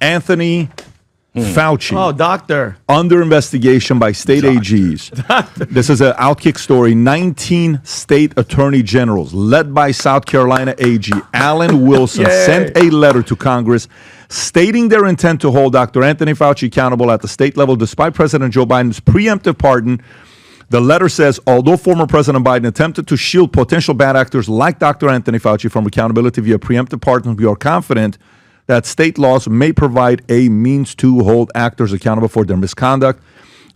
Anthony Fauci. Oh, doctor. Under investigation by state AGs. This is an Outkick story. 19 state attorney generals, led by South Carolina AG Alan Wilson, sent a letter to Congress stating their intent to hold Dr. Anthony Fauci accountable at the state level despite President Joe Biden's preemptive pardon. The letter says, although former President Biden attempted to shield potential bad actors like Dr. Anthony Fauci from accountability via preemptive pardon, we are confident that state laws may provide a means to hold actors accountable for their misconduct.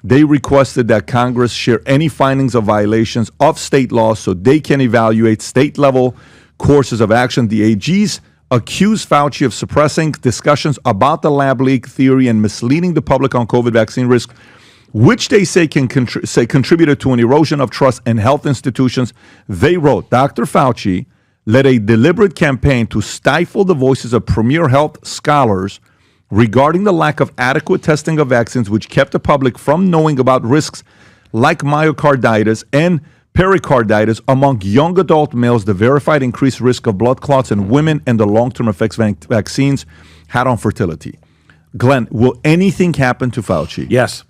They requested that Congress share any findings of violations of state laws so they can evaluate state-level courses of action. The AGs accused Fauci of suppressing discussions about the lab leak theory and misleading the public on COVID vaccine risk, which they say contributed to an erosion of trust in health institutions. They wrote, Dr. Fauci led a deliberate campaign to stifle the voices of premier health scholars regarding the lack of adequate testing of vaccines, which kept the public from knowing about risks like myocarditis and pericarditis among young adult males, the verified increased risk of blood clots in women, and the long-term effects vaccines had on fertility. Glenn, will anything happen to Fauci? Yes.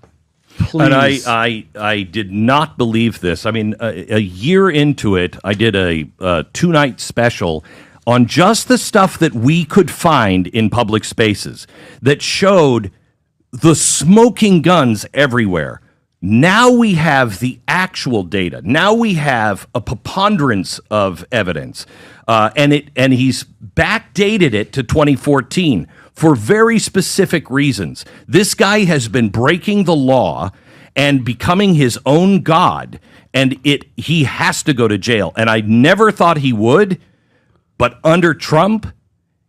Please. And I did not believe this. I mean, a year into it, I did a two-night special on just the stuff that we could find in public spaces that showed the smoking guns everywhere. Now we have the actual data. Now we have a preponderance of evidence, and he's backdated it to 2014 for very specific reasons. This guy has been breaking the law and becoming his own god, and he has to go to jail. And I never thought he would, but under Trump,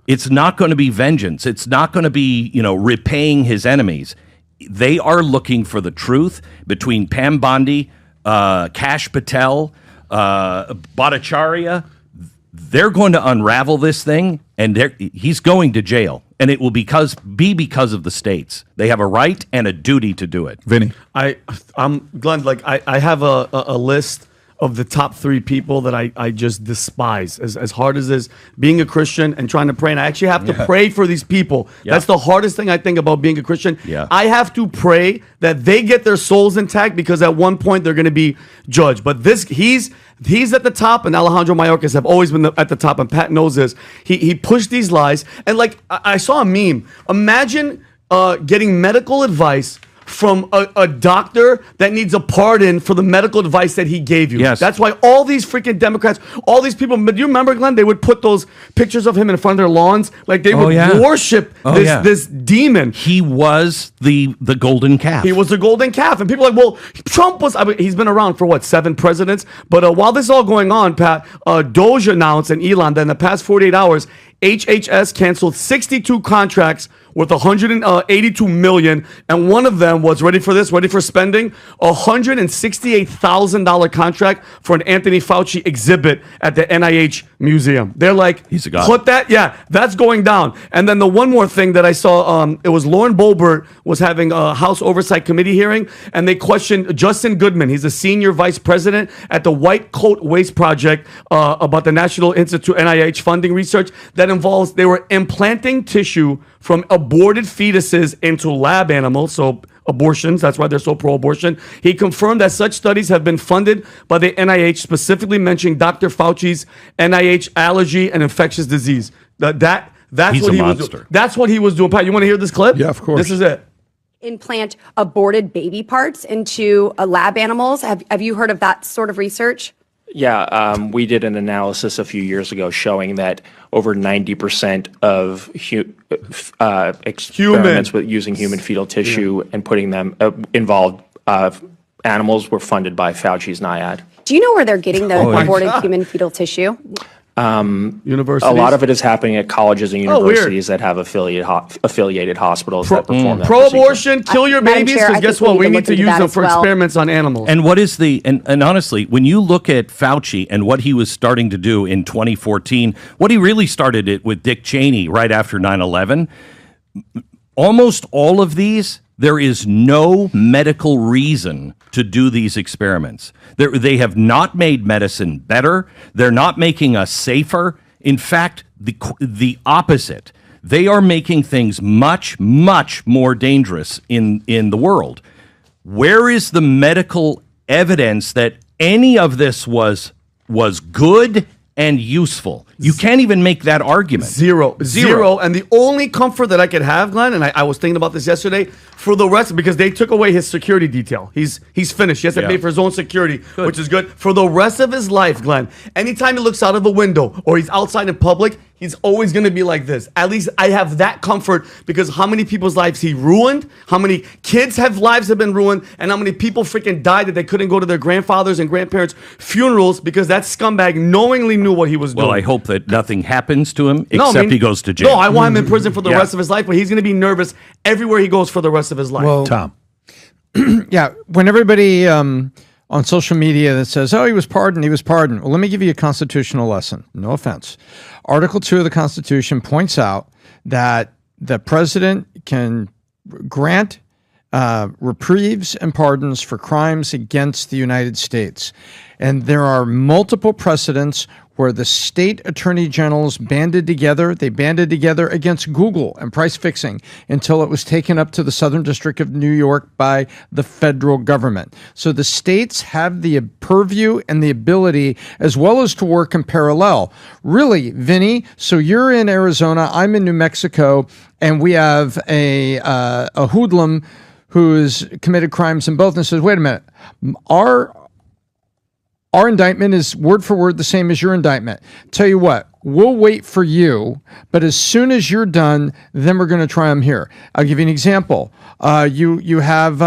it's not going to be vengeance. It's not going to be, repaying his enemies. They are looking for the truth between Pam Bondi, Kash Patel, Bhattacharya. They're going to unravel this thing, and he's going to jail. And it will be because of the states. They have a right and a duty to do it. Vinny. I'm Glenn, I have a list of the top 3 people that I just despise. As hard as it is being a Christian and trying to pray, and I actually have to pray for these people. Yeah. That's the hardest thing I think about being a Christian. Yeah. I have to pray that they get their souls intact because at one point they're going to be judged. But he's at the top, and Alejandro Mayorkas have always been at the top, and Pat knows this. He pushed these lies, and I saw a meme. Imagine getting medical advice from a doctor that needs a pardon for the medical advice that he gave you. Yes. That's why all these freaking Democrats, all these people, but do you remember, Glenn, they would put those pictures of him in front of their lawns? Like they would worship this demon. He was the golden calf. He was the golden calf. And people are like, well, Trump was, he's been around for 7 presidents? But while this is all going on, Pat, Doge announced, and Elon, that in the past 48 hours, HHS canceled 62 contracts worth $182 million, and one of them was, ready for spending, $168,000 contract for an Anthony Fauci exhibit at the NIH museum. They're like, he's a god. Put that, that's going down. And then the one more thing that I saw, it was Lauren Boebert was having a House Oversight Committee hearing, and they questioned Justin Goodman. He's a senior vice president at the White Coat Waste Project about the National Institute NIH funding research that involves, they were implanting tissue from aborted fetuses into lab animals, so abortions, that's why they're so pro-abortion. He confirmed that such studies have been funded by the NIH, specifically mentioning Dr. Fauci's NIH allergy and infectious disease. That's He's what a he monster. was doing. That's what he was doing. Pat, you want to hear this clip? Yeah, of course. This is it. Implant aborted baby parts into lab animals. Have you heard of that sort of research? Yeah, we did an analysis a few years ago showing that over 90% of experiments with using human fetal tissue and putting them involved animals were funded by Fauci's NIAID. Do you know where they're getting the aborted human fetal tissue? Universities? A lot of it is happening at colleges and universities that have affiliated hospitals that perform that pro-abortion, kill your Madam babies, Chair, because I guess think we what? need We to need look to into use that them as for well. experiments on animals. And what is and honestly, when you look at Fauci and what he was starting to do in 2014, what he really started it with Dick Cheney right after 9/11, almost all of these, there is no medical reason to do these experiments. They have not made medicine better. They're not making us safer. In fact, the opposite. They are making things much, much more dangerous in the world. Where is the medical evidence that any of this was good and useful? You can't even make that argument. Zero. And the only comfort that I could have, Glenn, and I was thinking about this yesterday, for the rest, because they took away his security detail. He's finished. He has to pay for his own security, which is good. For the rest of his life, Glenn, anytime he looks out of a window or he's outside in public, he's always going to be like this. At least I have that comfort, because how many people's lives he ruined, how many kids' lives have been ruined, and how many people freaking died that they couldn't go to their grandfathers' and grandparents' funerals because that scumbag knowingly knew what he was doing. Well, I hope that nothing happens to him except he goes to jail. No, I want him in prison for the rest of his life, but he's going to be nervous everywhere he goes for the rest of his life. Well, Tom. Yeah, when everybody on social media that says, oh, he was pardoned. Well, let me give you a constitutional lesson. No offense. Article 2 of the Constitution points out that the president can grant reprieves and pardons for crimes against the United States. And there are multiple precedents where the state attorney generals banded together. They banded together against Google and price fixing until it was taken up to the Southern District of New York by the federal government. So the states have the purview and the ability, as well as to work in parallel. Really, Vinny, so you're in Arizona, I'm in New Mexico, and we have a hoodlum who's committed crimes in both and says, wait a minute, our indictment is word for word the same as your indictment. Tell you what, we'll wait for you, but as soon as you're done, then we're going to try them here. I'll give you an example. You have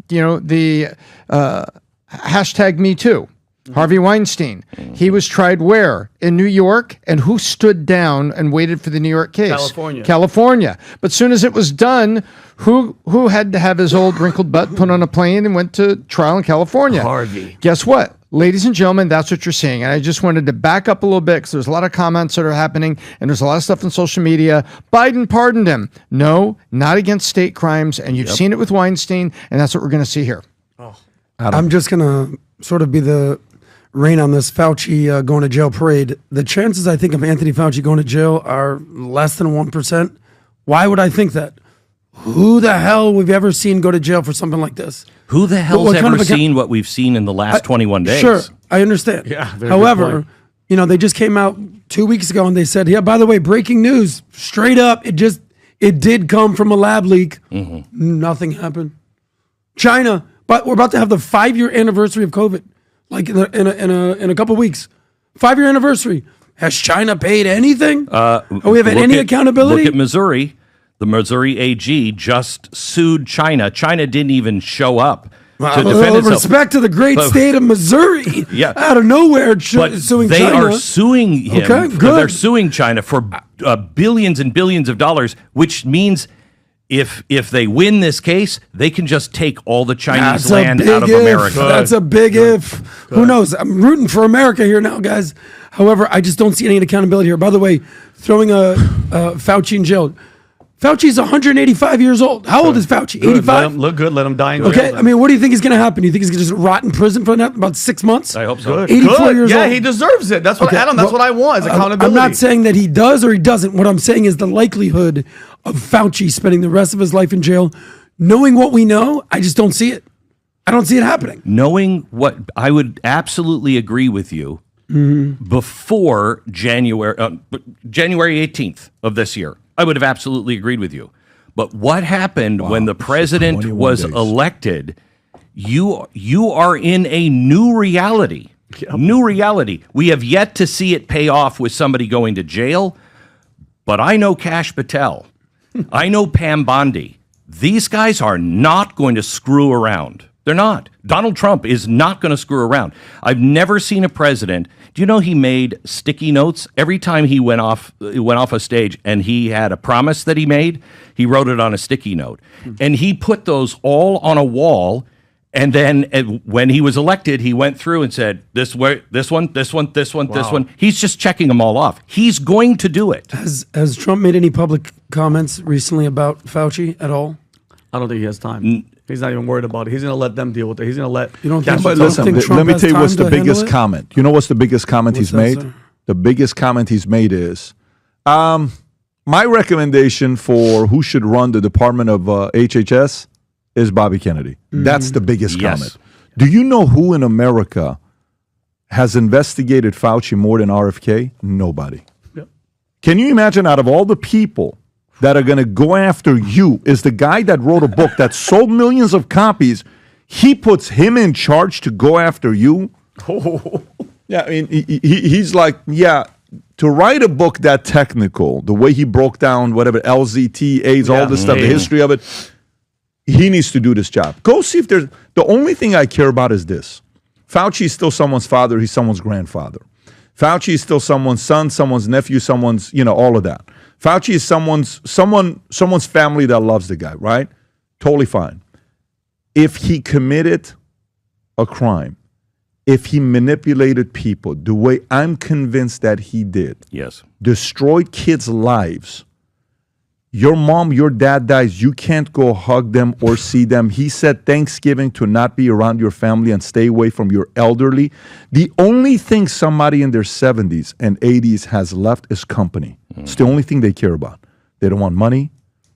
the hashtag Me Too. Harvey Weinstein. He was tried where? In New York. And who stood down and waited for the New York case? California. But soon as it was done, who had to have his old wrinkled butt put on a plane and went to trial in California? Harvey. Guess what? Ladies and gentlemen, that's what you're seeing. And I just wanted to back up a little bit because there's a lot of comments that are happening and there's a lot of stuff on social media. Biden pardoned him. No, not against state crimes. And you've seen it with Weinstein. And that's what we're going to see here. I'm just going to sort of be the rain on this Fauci going to jail parade. The chances, I think, of Anthony Fauci going to jail are less than 1%. Why would I think that? Who the hell we've ever seen go to jail for something like this? Who the hell's ever seen what we've seen in the last 21 days? Sure, I understand. Yeah, however, they just came out 2 weeks ago and they said, yeah, by the way, breaking news, straight up, it did come from a lab leak. Mm-hmm. Nothing happened. China, but we're about to have the 5-year anniversary of COVID, like in a couple of weeks. 5-year anniversary. Has China paid anything? We have any accountability? Look at Missouri. The Missouri AG just sued China. China didn't even show up to defend itself. Respect to the great state of Missouri. Yeah. Out of nowhere, suing China. They are suing him. Okay, good. They're suing China for billions and billions of dollars, which means if they win this case, they can just take all the Chinese land out of America. That's a big if. Who knows? I'm rooting for America here now, guys. However, I just don't see any accountability here. By the way, throwing Fauci in jail. Fauci's 185 years old. How old is Fauci? 85? Look good. Let him die in jail. Okay, I mean, what do you think is going to happen? You think he's going to just rot in prison for about 6 months? I hope so. 84 years old. Yeah, he deserves it. That's what Adam. That's what I want. Is accountability. I'm not saying that he does or he doesn't. What I'm saying is the likelihood of Fauci spending the rest of his life in jail, knowing what we know, I just don't see it. I don't see it happening. Knowing what, I would absolutely agree with you. Before January 18th of this year, I would have absolutely agreed with you. But what happened when the president was elected? You are in a new reality. New reality. We have yet to see it pay off with somebody going to jail. But I know Kash Patel. I know Pam Bondi. These guys are not going to screw around. They're not. Donald Trump is not going to screw around. I've never seen a president. Do you know he made sticky notes every time he went off a stage and he had a promise that he made? He wrote it on a sticky note, and he put those all on a wall. And then when he was elected, he went through and said, this one. He's just checking them all off. He's going to do it. Has Trump made any public comments recently about Fauci at all? I don't think he has time. He's not even worried about it. He's going to let them deal with it. He's going to let. You don't think? But listen, let me tell you what's the biggest comment. You know what's the biggest comment he's made? The biggest comment he's made is, my My recommendation for who should run the Department of HHS is Bobby Kennedy. That's the biggest comment. Do you know who in America has investigated Fauci more than RFK? Nobody. Can you imagine, out of all the people that are going to go after you, is the guy that wrote a book that sold millions of copies, he puts him in charge to go after you? Yeah, I mean, he's like, yeah, to write a book that technical, the way he broke down whatever, LZT, AIDS, all this stuff, the history of it, he needs to do this job. Go see if there's, the only thing I care about is this. Fauci is still someone's father, he's someone's grandfather. Fauci is still someone's son, someone's nephew, someone's, all of that. Fauci is someone's family that loves the guy, right? Totally fine. If he committed a crime, if he manipulated people the way I'm convinced that he did, destroyed kids' lives, your mom, your dad dies, you can't go hug them or see them. He said Thanksgiving to not be around your family and stay away from your elderly. The only thing somebody in their 70s and 80s has left is company. It's the only thing they care about. They don't want money.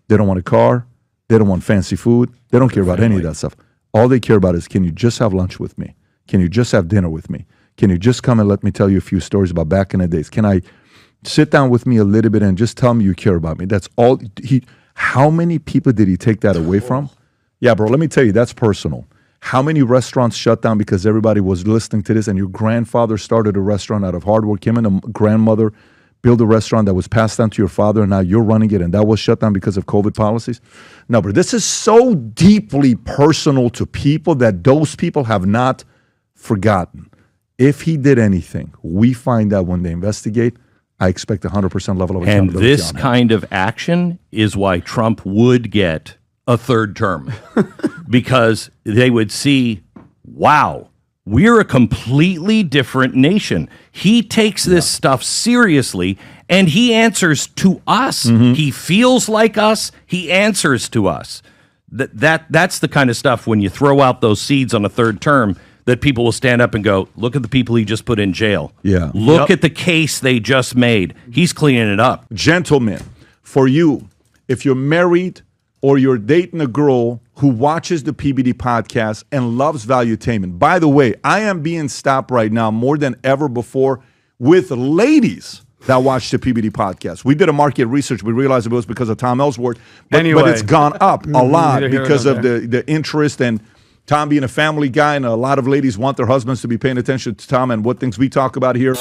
They don't want a car. They don't want fancy food. They don't care about any of that stuff. All they care about is, can you just have lunch with me? Can you just have dinner with me? Can you just come and let me tell you a few stories about back in the days? Can I sit down with me a little bit and just tell me you care about me? That's all. How many people did he take that away from? Yeah, bro, let me tell you, that's personal. How many restaurants shut down because everybody was listening to this, and your grandfather started a restaurant out of hard work? Him and a grandmother built a restaurant that was passed down to your father, and now you're running it, and that was shut down because of COVID policies? No, bro, this is so deeply personal to people that those people have not forgotten. If he did anything, we find out when they investigate. I expect 100% level of accountability. And this kind of action is why Trump would get a third term, because they would see, wow, we're a completely different nation. He takes this stuff seriously, and he answers to us. He feels like us. He answers to us. That's the kind of stuff, when you throw out those seeds on a third term, that people will stand up and go, look at the people he just put in jail. Yeah. Look at the case they just made. He's cleaning it up. Gentlemen, for you, if you're married or you're dating a girl who watches the PBD podcast and loves valuetainment, by the way, I am being stopped right now more than ever before with ladies that watch the PBD podcast. We did a market research. We realized it was because of Tom Ellsworth, but it's gone up a lot because of the interest, and Tom being a family guy, and a lot of ladies want their husbands to be paying attention to Tom and what things we talk about here.